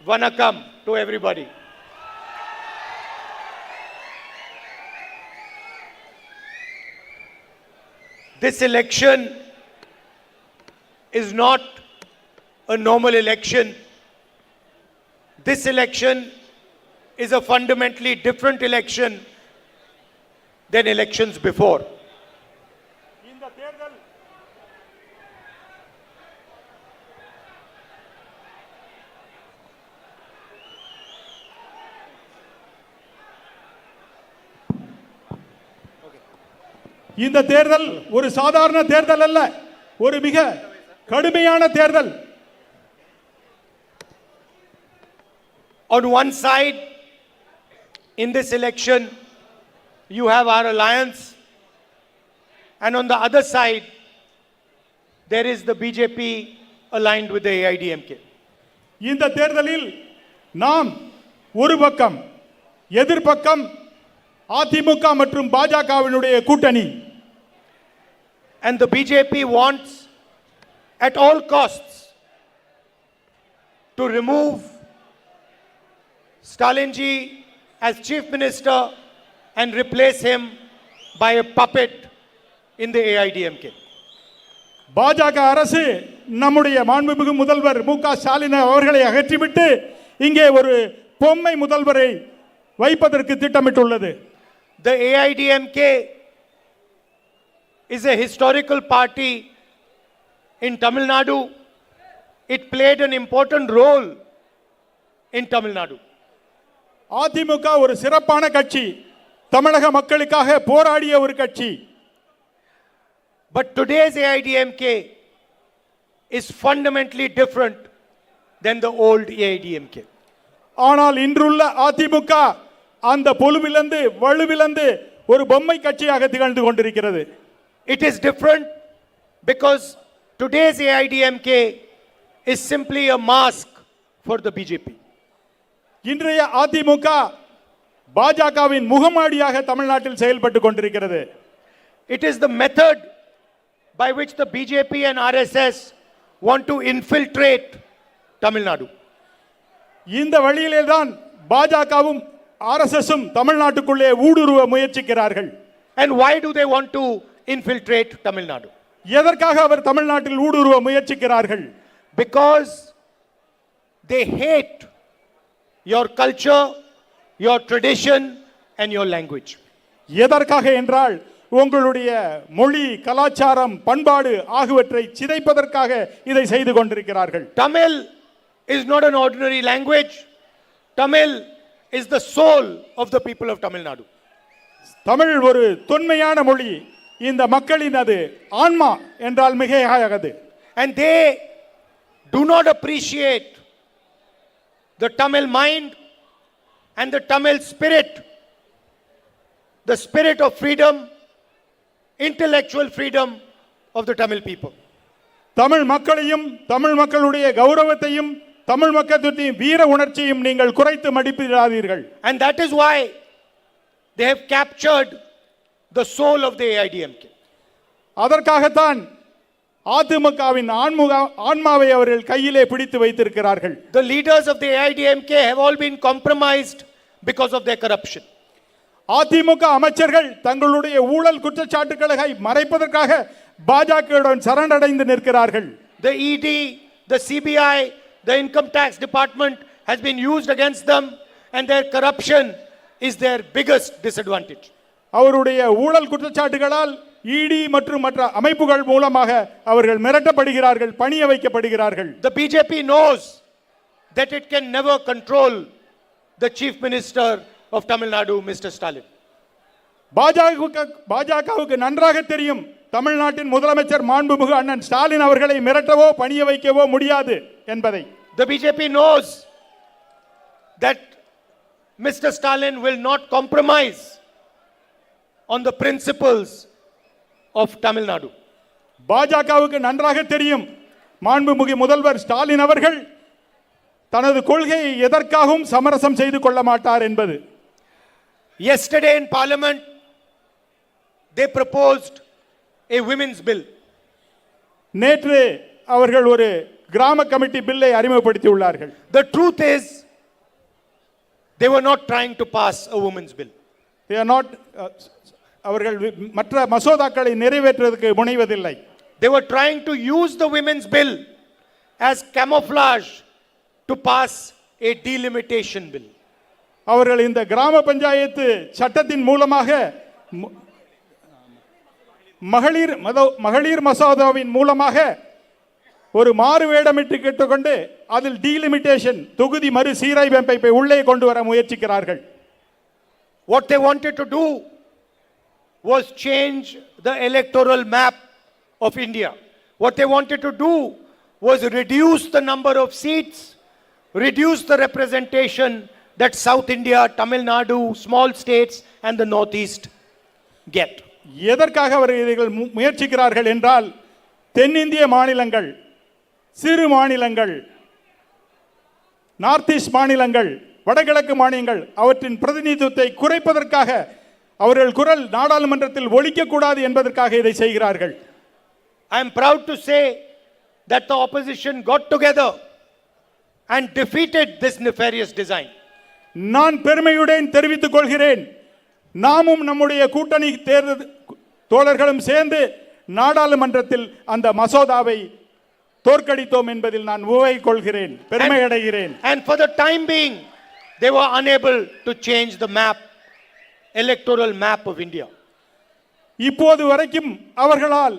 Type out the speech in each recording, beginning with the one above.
Vanakkam to everybody. This election is not a normal election. This election is a fundamentally different election than elections before. இந்த தேர்தல் ஒரு சாதாரண தேர்தல் அல்ல, ஒரு மிக கடுமையான தேர்தல். On one side, in this election, you have our alliance, and on the other side, there is the BJP aligned with the AIDMK. இந்த தேர்தலில் நாம் ஒரு பக்கம், எதிர்பக்கம் அதிமுக மற்றும் பாஜகவினுடைய கூட்டணி. And the BJP wants at all costs to remove Stalinji as chief minister and replace him by a puppet in the AIDMK. பாஜக அரசு நம்முடைய மாண்புமிகு முதல்வர் மு.க. ஸ்டாலின் அவர்களை அகற்றிவிட்டு இங்கே ஒரு பொம்மை முதல்வரை வைப்பதற்கு திட்டமிட்டுள்ளது. The AIDMK is a historical party in Tamil Nadu. It played an important role in Tamil Nadu. AIADMK ஒரு சிறப்பான கட்சி, தமிழக மக்களுக்காக போராடிய ஒரு கட்சி. But today's AIDMK is fundamentally different than the old AIDMK. ஆனால் இன்றுள்ள அதிமுக அந்த பொலுவிலிருந்து வலுவிலிருந்து ஒரு பொம்மை கட்சியாக திகழ்ந்து கொண்டிருக்கிறது. It is different because today's AIDMK is simply a mask for the BJP. இன்றைய அதிமுக பாஜகவின் முகமாடியாக தமிழ்நாட்டில் செயல்பட்டு கொண்டிருக்கிறது. It is the method by which the BJP and RSS want to infiltrate Tamil Nadu. இந்த வழியிலே தான் பாஜகவும் ஆர்எஸ்எஸும் தமிழ்நாட்டுக்குள்ளே ஊடுருவ முயற்சிக்கிறார்கள். And why do they want to infiltrate Tamil Nadu? எதற்காக அவர் தமிழ்நாட்டில் ஊடுருவ முயற்சிக்கிறார்கள்? Because they hate your culture, your tradition and your language. எதற்காக என்றால் உங்களுடைய மொழி, கலாச்சாரம், பண்பாடு ஆகியவற்றை சிதைப்பதற்காக இதை செய்து கொண்டிருக்கிறார்கள். Tamil is not an ordinary language. Tamil is the soul of the people of Tamil Nadu. Tamil ஒரு தொன்மையான மொழி, இந்த மக்களின் அது ஆன்மா என்றால் மிகையாகாது. And they do not appreciate the Tamil mind and the Tamil spirit, the spirit of freedom, intellectual freedom of the Tamil people. Tamil மக்களையும் தமிழ் மக்களுடைய கௌரவத்தையும் தமிழ் மக்களுடைய வீர உணர்ச்சியும் நீங்கள் குறைத்து மதிப்பிடாதீர்கள். And that is why they have captured the soul of the AIDMK. அதற்காகத்தான் அதிமுகவின் ஆன்மாவை அவர்கள் கையிலே பிடித்து வைத்திருக்கிறார்கள். The leaders of the AIDMK have all been compromised because of their corruption. AIADMK அமைச்சர்கள் தங்களுடைய ஊழல் குற்றச்சாட்டுகளை மறைப்பதற்காக பாஜகவுடன் சரணடைந்து நிற்கிறார்கள். The ED, the CBI, the income tax department has been used against them and their corruption is their biggest disadvantage. அவருடைய ஊழல் குற்றச்சாட்டுகளால் இடி மற்றும் மற்ற அமைப்புகள் மூலமாக அவர்கள் மிரட்டப்படுகிறார்கள், பணிய வைக்கப்படுகிறார்கள். The BJP knows that it can never control the chief minister of Tamil Nadu, Mr. Stalin. பாஜகவுக்கு நன்றாக தெரியும் தமிழ்நாட்டின் முதலமைச்சர் மாண்புமிகு அண்ணன் ஸ்டாலின் அவர்களை மிரட்டவோ பணிய வைக்கவோ முடியாது என்பதை. The BJP knows that Mr. Stalin will not compromise on the principles of Tamil Nadu. பாஜகவுக்கு நன்றாக தெரியும் மாண்புமிகு முதல்வர் ஸ்டாலின் அவர்கள் தனது கொள்கையை எதற்காகவும் சமரசம் செய்து கொள்ள மாட்டார் என்பது. Yesterday in Parliament, they proposed a women's bill. நேற்று அவர்கள் ஒரு கிராம கமிட்டி பில்லை அறிமுகப்படுத்தி உள்ளார்கள். The truth is, they were not trying to pass a women's bill. They are not அவர்கள் மற்ற மசோதாக்களை நிறைவேற்றுவதற்கு முனைவதில்லை. They were trying to use the women's bill as camouflage to pass a delimitation bill. அவர்கள் இந்த கிராம பஞ்சாயத்து சட்டத்தின் மூலமாக மகளிர் மசோதாவின் மூலமாக ஒரு மாறு வேடமிட்டு கேட்டுக்கொண்டு அதில் டீலிமிட்டேஷன் தொகுதி மறு சீரமைப்பை உள்ளே கொண்டு வர முயற்சிக்கிறார்கள். What they wanted to do was change the electoral map of India. What they wanted to do was reduce the number of seats, reduce the representation that South India, Tamil Nadu, small states and the Northeast get. எதற்காக அவர்கள் முயற்சிக்கிறார்கள் என்றால் தென்னிந்திய மாநிலங்கள், சிறு மாநிலங்கள், north east மாநிலங்கள், வடகிழக்கு மாநிலங்கள் அவற்றின் பிரதிநிதித்துவத்தை குறைப்பதற்காக அவர்கள் குரல் நாடாளுமன்றத்தில் ஒலிக்கக்கூடாது என்பதற்காக இதை செய்கிறார்கள். I am proud to say that the opposition got together and defeated this nefarious design. நான் பெருமையுடன் தெரிவித்துக் கொள்கிறேன், நாமும் நம்முடைய கூட்டணி தோழர்களும் சேர்ந்து நாடாளுமன்றத்தில் அந்த மசோதாவை தோற்கடித்தோம் என்பதில் நான் உவகை கொள்கிறேன், பெருமை அடைகிறேன். And for the time being they were unable to change the map, electoral map of India. இப்போது வரைக்கும் அவர்களால்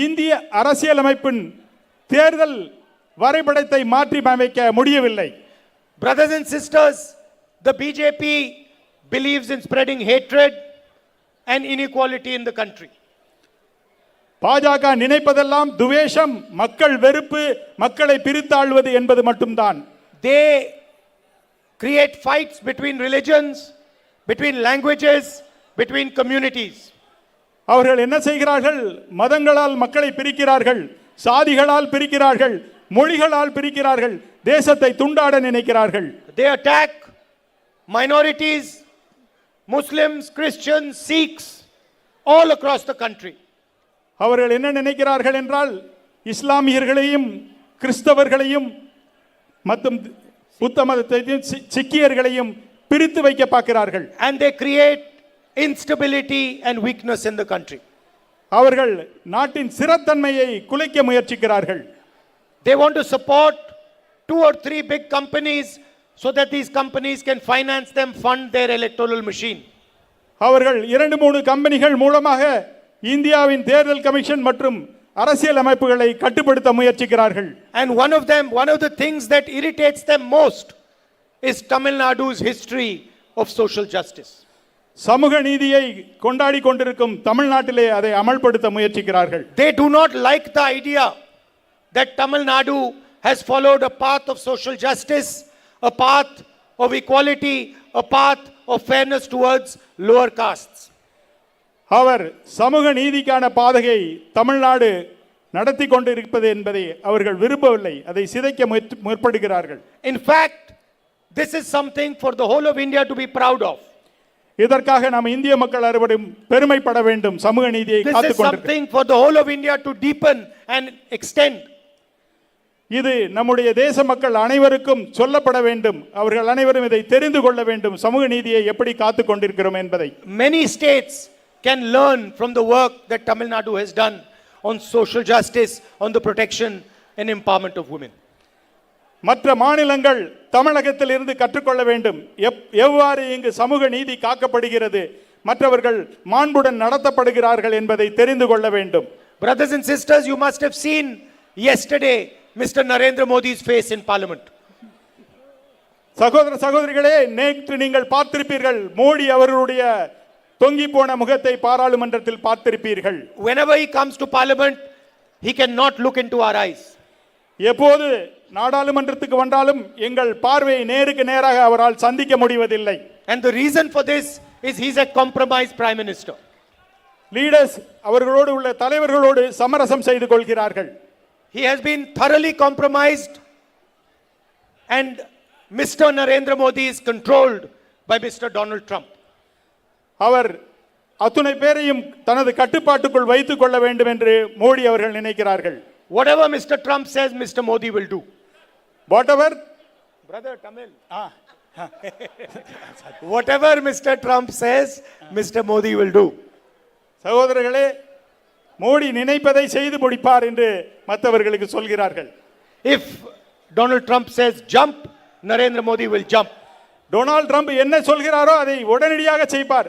இந்திய அரசியலமைப்பின் தேர்தல் வரைபடத்தை மாற்றி அமைக்க முடியவில்லை. Brothers and sisters, the BJP believes in spreading hatred and inequality in the country. பாஜக நினைப்பதெல்லாம் துவேஷம், மக்கள் வெறுப்பு, மக்களை பிரித்தாழ்வது என்பது மட்டும்தான். They create fights between religions, between languages, between communities. அவர்கள் என்ன செய்கிறார்கள்? மதங்களால் மக்களை பிரிக்கிறார்கள், சாதிகளால் பிரிக்கிறார்கள், மொழிகளால் பிரிக்கிறார்கள், தேசத்தை துண்டாட நினைக்கிறார்கள். They attack minorities, Muslims, Christians, Sikhs, all across the country. அவர்கள் என்ன நினைக்கிறார்கள் என்றால் இஸ்லாமியர்களையும் கிறிஸ்தவர்களையும் மற்றும் புத்த மதத்தையும் சிக்கியர்களையும் பிரித்து வைக்க பார்க்கிறார்கள். And they create instability and weakness in the country. அவர்கள் நாட்டின் ஸ்திரத்தன்மையை குலைக்க முயற்சிக்கிறார்கள். They want to support 2 or 3 big companies so that these companies can finance them, fund their electoral machine. அவர்கள் 2-3 கம்பெனிகள் மூலமாக இந்தியாவின் தேர்தல் கமிஷன் மற்றும் அரசியல் அமைப்புகளை கட்டுப்படுத்த முயற்சிக்கிறார்கள். And one of the things that irritates them most is Tamil Nadu's history of social justice. சமூக நீதியை கொண்டாடி கொண்டிருக்கும் தமிழ்நாட்டிலே அதை அமல்படுத்த முயற்சிக்கிறார்கள். They do not like the idea that Tamil Nadu has followed a path of social justice, a path of equality, a path of fairness towards lower castes. அவர் சமூக நீதிக்கான பாதையை தமிழ்நாடு நடத்தி கொண்டிருப்பது என்பதை அவர்கள் விரும்பவில்லை, அதை சிதைக்க முற்படுகிறார்கள். In fact, this is something for the whole of India to be proud of. இதற்காக நாம் இந்திய மக்கள் அனைவரும் பெருமைப்பட வேண்டும். சமூக நீதியை This is காத்துக்கொண்டு something for the whole of India to deepen and extend. இது நம்முடைய தேச மக்கள் அனைவருக்கும் சொல்லப்பட வேண்டும். அவர்கள் அனைவரும் இதை தெரிந்து கொள்ள வேண்டும், சமூக நீதியை எப்படி காத்துக் கொண்டிருக்கிறோம் என்பதை. Many states can learn from the work that Tamil Nadu has done on social justice, on the protection and empowerment of women. மற்ற மாநிலங்கள் தமிழகத்தில் இருந்து கற்றுக்கொள்ள வேண்டும். எவ்வாறு இங்கு சமூக நீதி காக்கப்படுகிறது, மற்றவர்கள் மாண்புடன் நடத்தப்படுகிறார்கள் என்பதை தெரிந்து கொள்ள வேண்டும். Brothers and sisters, you must have seen yesterday Mr. Narendra Modi's face in Parliament. சகோதர சகோதரிகளே, நேற்று நீங்கள் பார்த்திருப்பீர்கள் மோடி அவர்களுடைய தொங்கி போன முகத்தை பாராளுமன்றத்தில் பார்த்திருப்பீர்கள். Whenever he comes to Parliament, he cannot look into our eyes. எப்போது நாடாளுமன்றத்துக்கு வந்தாலும் எங்கள் பார்வையை நேருக்கு நேராக அவரால் சந்திக்க முடிவதில்லை. And the reason for this is he's a compromised prime minister. Leaders அவர்களோடு உள்ள தலைவர்களோடு சமரசம் செய்து கொள்கிறார்கள். He has been thoroughly compromised and Mr. Narendra Modi is controlled by Mr. Donald Trump. அவர் அத்துணை பேரையும் தனது கட்டுப்பாட்டுக்குள் வைத்துக் கொள்ள வேண்டும் என்று மோடி அவர்கள் நினைக்கிறார்கள். Whatever Mr. Trump says, Mr. Modi will do. whatever Brother Tamil. Whatever Mr. Trump says, Mr. Modi will do. சகோதரர்களே, மோடி நினைப்பதை செய்து முடிப்பார் என்று மற்றவர்களுக்கு சொல்கிறார்கள். If Donald Trump says jump, Narendra Modi will jump. Donald Trump என்ன சொல்கிறாரோ அதை உடனடியாக செய்வார்.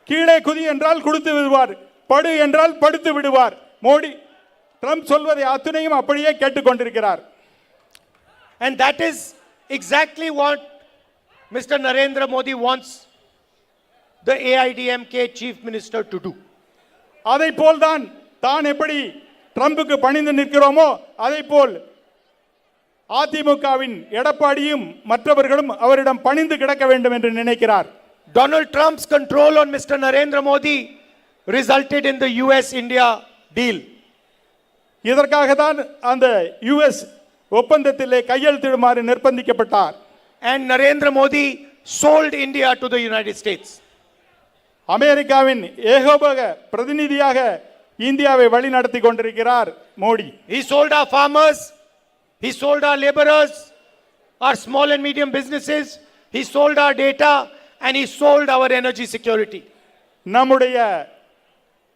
கீழே குதி என்றால் குதித்து விடுவார், படு என்றால் படுத்து விடுவார். மோடி ட்ரம்ப் சொல்வதை அத்துணையும் அப்படியே கேட்டுக்கொண்டிருக்கிறார். And that is exactly what Mr. Narendra Modi wants the AIDMK chief minister to do. அதை போல்தான் தான் எப்படி ட்ரம்புக்கு பணிந்து நிற்கிறோமோ அதை போல் அதிமுகவின் எடப்பாடியும் மற்றவர்களும் அவரிடம் பணிந்து கிடக்க வேண்டும் என்று நினைக்கிறார். Donald Trump's control on Mr. Narendra Modi resulted in the US-India deal. இதற்காக தான் அந்த US ஒப்பந்தத்திலே கையெழுத்திடுமாறு நிர்பந்திக்கப்பட்டார். And Narendra Modi sold India to the United States. அமெரிக்காவின் ஏகோபக பிரதிநிதியாக இந்தியாவை வழிநடத்தி கொண்டிருக்கிறார் Modi. He sold our farmers, he sold our laborers, our small and medium businesses, he sold our data, and he sold our energy security. நம்முடைய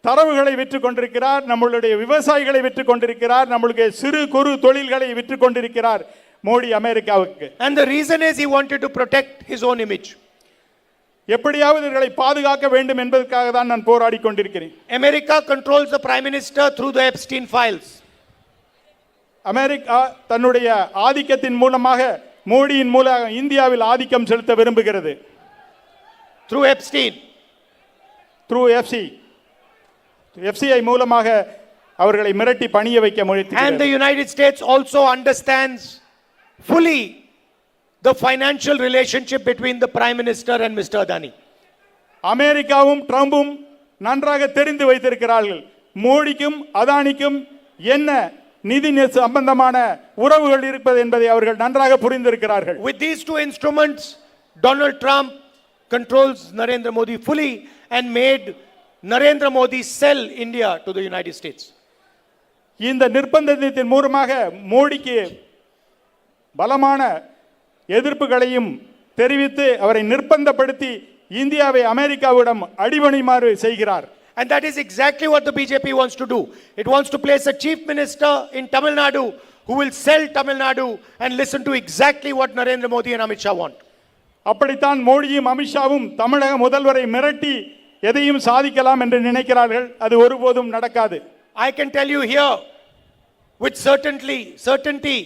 தரவுகளை விற்று கொண்டிருக்கிறார், நம்மளுடைய விவசாயிகளை விற்று கொண்டிருக்கிறார், நம்மளுடைய சிறு குறு தொழில்களை விற்று கொண்டிருக்கிறார் மோடி அமெரிக்காவுக்கு. And the reason is he wanted to protect his own image. எப்படியாவது இவர்களை பாதுகாக்க வேண்டும் என்பதற்காக தான் நான் போராடி கொண்டிருக்கிறேன். America controls the prime minister through the Epstein files. America தன்னுடைய ஆதிக்கத்தின் மூலமாக மோடியின் மூலம் இந்தியாவில் ஆதிக்கம் செலுத்த விரும்புகிறது. Through Epstein. Through FCI மூலமாக அவர்களை மிரட்டி பணிய வைக்க And the முயற்சிக்கிறது. United States also understands fully the financial relationship between the prime minister and Mr. Adani. அமெரிக்காவும் ட்ரம்பும் நன்றாக தெரிந்து வைத்திருக்கிறார்கள் மோடிக்கும் அதானிக்கும் என்ன நிதி சம்பந்தமான உறவுகள் இருப்பது என்பதை அவர்கள் நன்றாக புரிந்திருக்கிறார்கள். With these two instruments, Donald Trump controls Narendra Modi fully and made Narendra Modi sell India to the United States. இந்த நிர்பந்தத்தின் மூலமாக மோடிக்கு பலமான எதிர்ப்புகளையும் தெரிவித்து அவரை நிர்பந்தப்படுத்தி இந்தியாவை அமெரிக்காவிடம் அடிபணிமாறு செய்கிறார். And that is exactly what the BJP wants to do. It wants to place a chief minister in Tamil Nadu who will sell Tamil Nadu and listen to exactly what Narendra Modi and Amit Shah want. அப்படித்தான் மோடியும் அமித்ஷாவும் தமிழக முதல்வரை மிரட்டி எதையும் சாதிக்கலாம் என்று நினைக்கிறார்கள். அது ஒருபோதும் நடக்காது. I can tell you here with certainty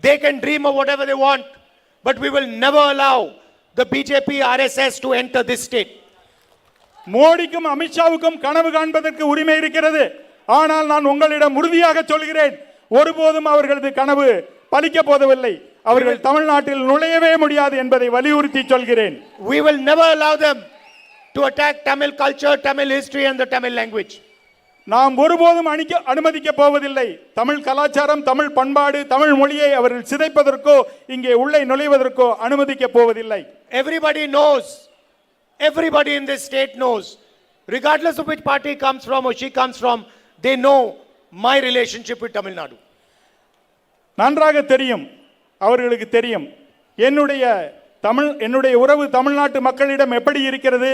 they can dream of whatever they want, but we will never allow the BJP RSS to enter this state. மோடிக்கும் அமித்ஷாவுக்கும் கனவு காண்பதற்கு உரிமை இருக்கிறது. ஆனால் நான் உங்களிடம் உறுதியாக சொல்கிறேன், ஒருபோதும் அவர்களது கனவு பலிக்க போவதில்லை. அவர்கள் தமிழ்நாட்டில் நுழையவே முடியாது என்பதை வலியுறுத்தி சொல்கிறேன். We will never allow them to attack Tamil culture, Tamil history and the Tamil language. நாம் ஒருபோதும் அனுமதிக்க போவதில்லை. தமிழ் கலாச்சாரம், தமிழ் பண்பாடு, தமிழ் மொழியை அவர்கள் சிதைப்பதற்கோ இங்கே உள்ளே நுழைவதற்கோ அனுமதிக்க போவதில்லை. Everybody in this state knows, regardless of which party comes from or she comes from, they know my relationship with Tamil Nadu. நன்றாக தெரியும், அவர்களுக்கு தெரியும் என்னுடைய உறவு தமிழ்நாட்டு மக்களிடம் எப்படி இருக்கிறது.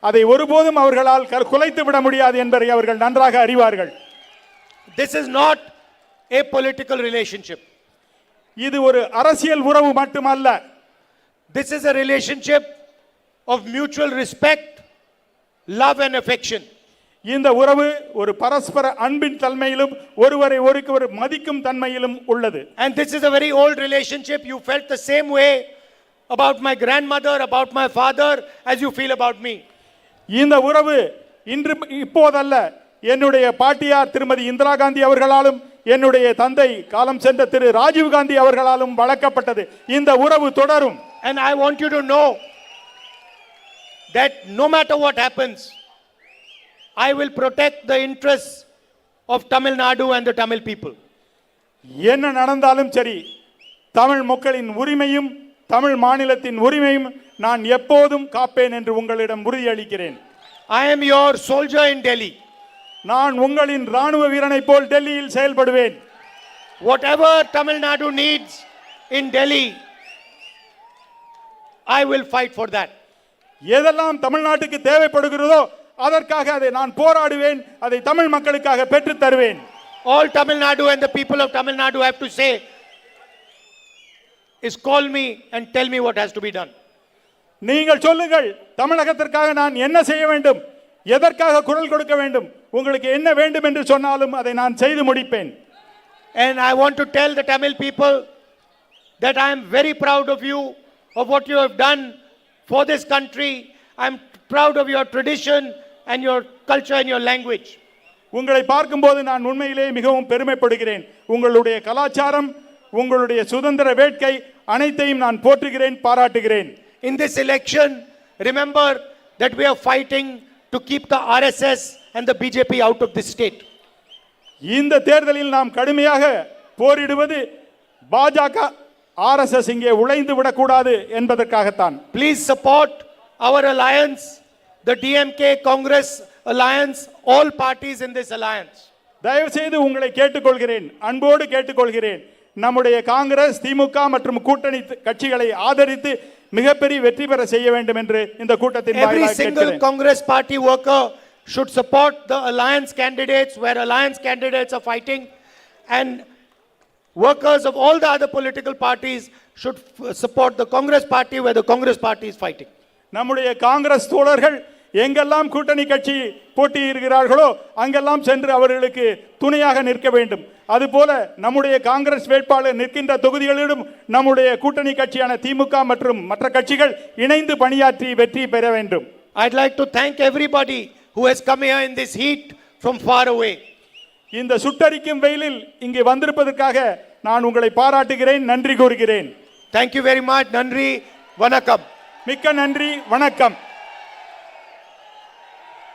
அதை ஒருபோதும் அவர்களால் குலைத்து விட முடியாது என்பதை அவர்கள் நன்றாக அறிவார்கள். This is not a political relationship. இது ஒரு அரசியல் உறவு மட்டுமல்ல. This is a relationship of mutual respect, love and affection. இந்த உறவு ஒரு பரஸ்பர அன்பின் தன்மையிலும் ஒருவரை ஒருவர் மதிக்கும் தன்மையிலும் உள்ளது. And this is a very old relationship. You felt the same way about my grandmother, about my father as you feel about me. இந்த உறவு இப்போதல்ல, என்னுடைய பாட்டியார் திருமதி இந்திரா காந்தி அவர்களாலும் என்னுடைய தந்தை காலம் சென்ற திரு ராஜீவ் காந்தி அவர்களாலும் வளர்க்கப்பட்டது. இந்த உறவு தொடரும். And I want you to know that no matter what happens, I will protect the interests of Tamil Nadu and the Tamil people. என்ன நடந்தாலும் சரி, தமிழ் மக்களின் உரிமையும் தமிழ் மாநிலத்தின் உரிமையும் நான் எப்போதும் காப்பேன் என்று உங்களிடம் உறுதியளிக்கிறேன். I am your soldier in Delhi. நான் உங்களின் ராணுவ வீரனை போல் டெல்லியில் செயல்படுவேன். whatever Tamil Nadu needs in Delhi, I will fight for that. எதெல்லாம் தமிழ்நாட்டுக்கு தேவைப்படுகிறதோ அதற்காக அதை நான் போராடுவேன், அதை தமிழ் மக்களுக்காக பெற்று தருவேன். All Tamil Nadu and the people of Tamil Nadu have to say is call me and tell me what has to be done. நீங்கள் சொல்லுங்கள், தமிழகத்திற்காக நான் என்ன செய்ய வேண்டும், எதற்காக குரல் கொடுக்க வேண்டும், உங்களுக்கு என்ன வேண்டும் என்று சொன்னாலும் அதை நான் செய்து முடிப்பேன். And I want to tell the Tamil people that I am very proud of you, of what you have done for this country. I am proud of your tradition and your culture and your language. உங்களை பார்க்கும்போது நான் உண்மையிலே மிகவும் பெருமைப்படுகிறேன். உங்களுடைய கலாச்சாரம், உங்களுடைய சுதந்திர வேட்கை அனைத்தையும் நான் போற்றுகிறேன், பாராட்டுகிறேன். In this election, remember that we are fighting to keep the RSS and the BJP out of this state. இந்த தேர்தலில் நாம் கடுமையாக போரிடுவது பாஜக RSS இங்கே உழைந்து விடக்கூடாது என்பதற்காகத்தான். Please support our alliance, the DMK Congress alliance, all parties in this alliance. தயவு செய்து உங்களை கேட்டுக்கொள்கிறேன், அன்போடு கேட்டுக்கொள்கிறேன், நம்முடைய காங்கிரஸ், திமுக மற்றும் கூட்டணி கட்சிகளை ஆதரித்து மிகப்பெரிய வெற்றி பெற செய்ய வேண்டும் என்று இந்த கூட்டத்தின் Every வாயிலாக single கேட்கிறேன். Congress party worker should support the alliance candidates where alliance candidates are fighting, and workers of all the other political parties should support the Congress party where the Congress party is fighting. நம்முடைய காங்கிரஸ் தோழர்கள் எங்கெல்லாம் கூட்டணி கட்சி போட்டியிடுகிறார்களோ அங்கெல்லாம் சென்று அவர்களுக்கு துணையாக நிற்க வேண்டும். அதுபோல நம்முடைய காங்கிரஸ் வேட்பாளர் நிற்கின்ற தொகுதிகளிலும் நம்முடைய கூட்டணி கட்சியான திமுக மற்றும் மற்ற கட்சிகள் இணைந்து பணியாற்றி வெற்றி பெற வேண்டும். I'd like to thank everybody who has come here in this heat from far away. இந்த சுட்டரிக்கும் வெயிலில் இங்கே வந்திருப்பதற்காக நான் உங்களை பாராட்டுகிறேன், நன்றி கூறுகிறேன். Thank you very much. Nandri, Vanakkam. மிக்க நன்றி, வணக்கம்.